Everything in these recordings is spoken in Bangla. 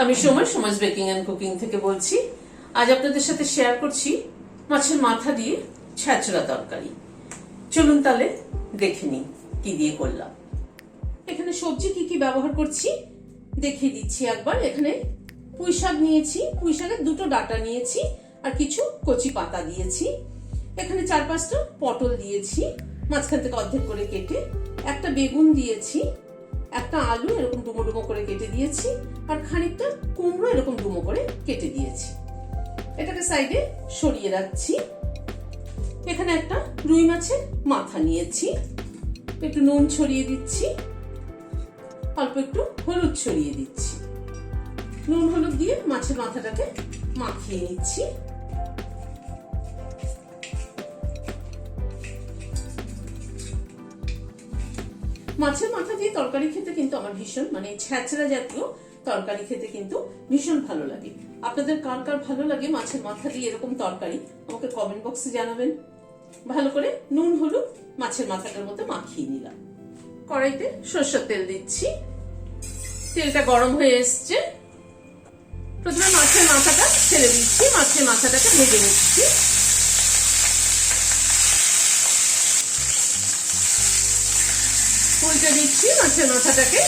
আমি সময় বেকিং এন্ড কুকিং থেকে বলছি। আজ আপনাদের সাথে শেয়ার করছি মাছের মাথা দিয়ে ছ্যাঁচড়া তরকারি। চলুন তাহলে দেখে নিই কি দিয়ে করলাম। এখানে সবজি কি কি ব্যবহার করছি দেখিয়ে দিচ্ছি একবার। এখানে পুঁই শাক নিয়েছি, পুঁই শাকের দুটো ডাঁটা নিয়েছি আর কিছু কচি পাতা দিয়েছি। এখানে 4-5টা পটল দিয়েছি মাঝখান থেকে অর্ধেক করে কেটে, একটা বেগুন দিয়েছি, একটা আলু এরকম ডুমো ডুমো করে কেটে দিয়েছি আর খানিকটা কুমড়ো এরকম ডুমো করে কেটে দিয়েছি। এটাকে সাইডে সরিয়ে রাখছি। এখানে একটা রুই মাছের মাথা নিয়েছি, একটু নুন ছড়িয়ে দিচ্ছি, অল্প একটু হলুদ ছড়িয়ে দিচ্ছি। নুন হলুদ দিয়ে মাছের মাথাটাকে মাখিয়ে নিচ্ছি। মাছের মাথা দিয়ে তরকারি খেতে কিন্তু আমার ভীষণ ছ্যাঁচড়া জাতীয় তরকারি খেতে কিন্তু ভীষণ ভালো লাগে। আপনাদের কার কার ভালো লাগে মাছের মাথা দিয়ে এরকম তরকারি আমাকে কমেন্ট বক্সে জানাবেন। ভালো করে নুন হলুদ মাছের মাথাটার মধ্যে মাখিয়ে নিলাম। কড়াইতে সরষের তেল দিচ্ছি। তেলটা গরম হয়ে এসছে। প্রথমে মাছের মাথাটা ছেড়ে দিচ্ছি, মাছের মাথাটাকে ভেজে নিচ্ছি। উল্টে দিচ্ছি মাছের মাথাটাকে।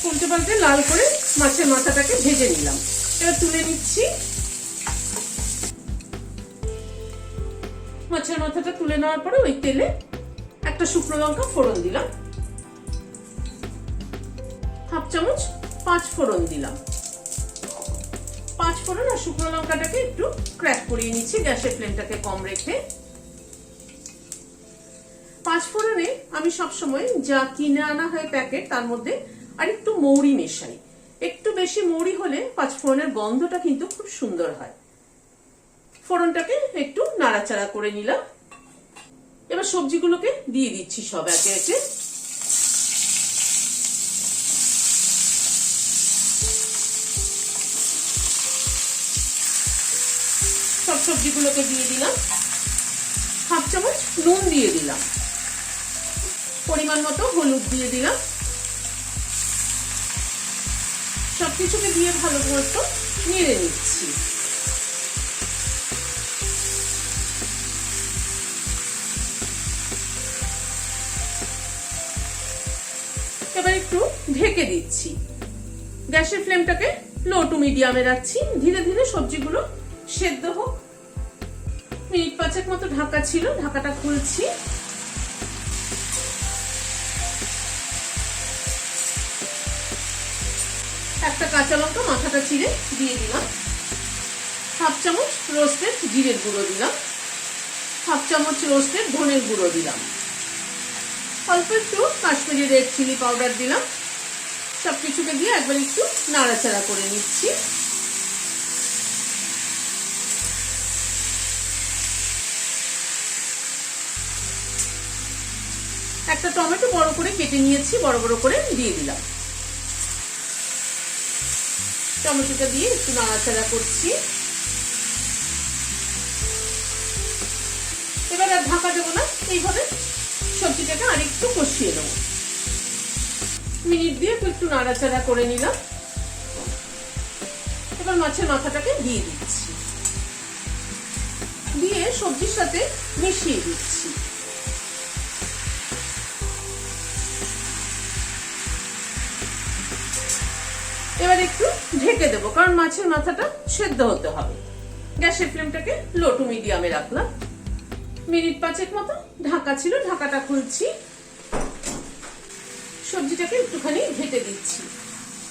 উল্টে পাল্টে লাল করে মাছের মাথাটাকে ভেজে নিলাম। এবার তুলে নিচ্ছি। মাছের মাথাটা তুলে নেওয়ার পরে ওই তেলে একটা শুকনো লঙ্কা ফোড়ন দিলাম, 1/2 চামচ 5 ফোড়ন দিলাম। 5 ফোড়ন আর শুকনো লঙ্কাটাকে একটু ক্র্যাক করিয়ে নিচ্ছি গ্যাসের ফ্লেমটাকে কম রেখে। 5 ফোড়নে আমি সবসময় যা কিনে আনা হয় প্যাকেট তার মধ্যে আর একটু মৌরি মেশাই। একটু বেশি মৌরি হলে 5 ফোড়নের গন্ধটা কিন্তু খুব সুন্দর হয়। ফোড়নটাকে একটু নাড়াচাড়া করে নিলাম। এবার সবজিগুলোকে দিয়ে দিচ্ছি সব একে একে। সব সবজিগুলোকে দিয়ে দিলাম। 1/2 চামচ নুন দিয়ে দিলাম, পরিমাণ মতো হলুদ দিয়ে দিলাম। সবকিছুকে দিয়ে ভালো মতো নেড়ে নিচ্ছি। এবার একটু ঢেকে দিচ্ছি। গ্যাসের ফ্লেমটাকে লো টু মিডিয়ামে রাখছি। ধীরে ধীরে সবজিগুলো সেদ্ধ হোক। মিনিট 5 মতো ঢাকা ছিল, ঢাকাটা খুলছি। একটা কাঁচা লঙ্কা মাথাটা চিড়ে দিয়ে দিলাম। 1/2 চামচ রোস্টেড জিরের গুঁড়ো দিলাম, 1/2 চামচ রোস্টেড ধনের গুঁড়ো দিলাম, অল্প একটু কাশ্মীরি রেড চিলি পাউডার দিলাম। সবকিছুকে দিয়ে একবার একটু নাড়াচাড়া করে নিচ্ছি। একটা টমেটো বড় করে কেটে নিয়েছি, বড় বড় করে দিয়ে দিলাম। টমেটোটা দিয়ে একটু নাড়াচাড়া করছি। এবার আর ঢাকা দেবো না, এইভাবে সবজিটাকে আর একটু কষিয়ে নেব। মিনিট দিয়ে একটু নাড়াচাড়া করে নিলাম। এবার মাছের মাথাটাকে দিয়ে দিচ্ছি, দিয়ে সবজির সাথে মিশিয়ে দিচ্ছি। এবার একটু ঢেকে দেবো, কারণ মাছের মাথাটা সেদ্ধ হতে হবে। গ্যাসের ফ্লেমটাকে লো টু মিডিয়ামে রাখলাম। মিনিট 5 মতো ঢাকা ছিল, ঢাকাটা খুলছি। সবজিটাকে একটুখানি ঘেটে দিচ্ছি।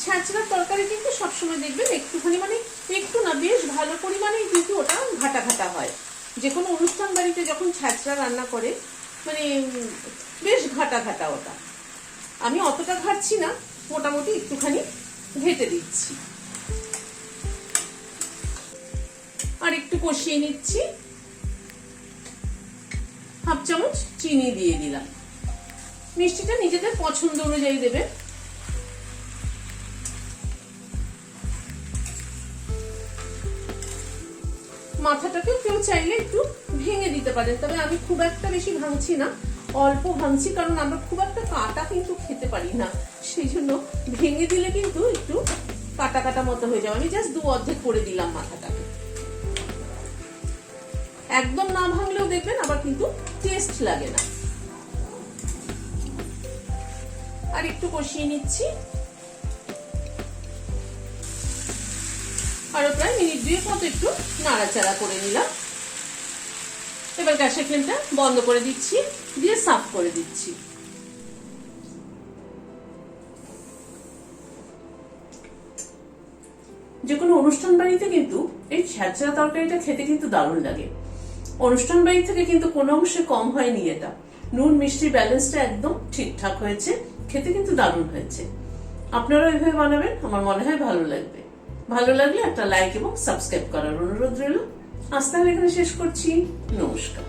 ছ্যাঁচড়ার তরকারি কিন্তু সবসময় দেখবেন একটুখানি একটু না বেশ ভালো পরিমাণেই কিন্তু ওটা ঘাটা ঘাটা হয়। যে কোনো অনুষ্ঠান বাড়িতে যখন ছ্যাঁচড়া রান্না করে বেশ ঘাটা ঘাটা ওটা। আমি অতটা ঘাটছি না, মোটামুটি একটুখানি ঘেটে দিচ্ছি। আর একটু কষিয়ে নিচ্ছি। 1/2 চামচ চিনি দিয়ে দিলাম। মিষ্টিটা নিজেদের পছন্দ অনুযায়ী দেবে। মাথাটাকে কেউ চাইলে একটু ভেঙে দিতে পারেন, তবে আমি খুব একটা বেশি ভাঙছি না, অল্প ভাঙছি, কারণ আমরা খুব একটা কাটা কিন্তু খেতে পারি না, সেই জন্য ভেঙে দিলে কিন্তু একটু কাটা কাটা মতো হয়ে যাবে। আমি জাস্ট 2 অর্ধেক করে দিলাম মাথাটাকে। একদম না ভাঙলেও দেখবেন আবার কিন্তু টেস্ট লাগে না। আর একটু কষিয়ে নিচ্ছি, আরো প্রায় মিনিট 2 মতো একটু নাড়াচাড়া করে নিলাম। এবার গ্যাসের ফ্লেমটা বন্ধ করে দিচ্ছি, দিয়ে সার্ভ করে দিচ্ছি। যে কোনো অনুষ্ঠান বাড়িতে কিন্তু এই ছ্যাঁচড়া তরকারিটা খেতে কিন্তু দারুণ লাগে। অনুষ্ঠান বাড়ি থেকে কিন্তু কোনো অংশে কম হয়নি এটা। নুন মিষ্টির ব্যালেন্সটা একদম ঠিকঠাক হয়েছে, খেতে কিন্তু দারুণ হয়েছে। আপনারা এভাবে বানাবেন, আমার মনে হয় ভালো লাগবে। ভালো লাগলে একটা লাইক এবং সাবস্ক্রাইব করার অনুরোধ রইল। আজ তাহলে এখানে শেষ করছি। নমস্কার।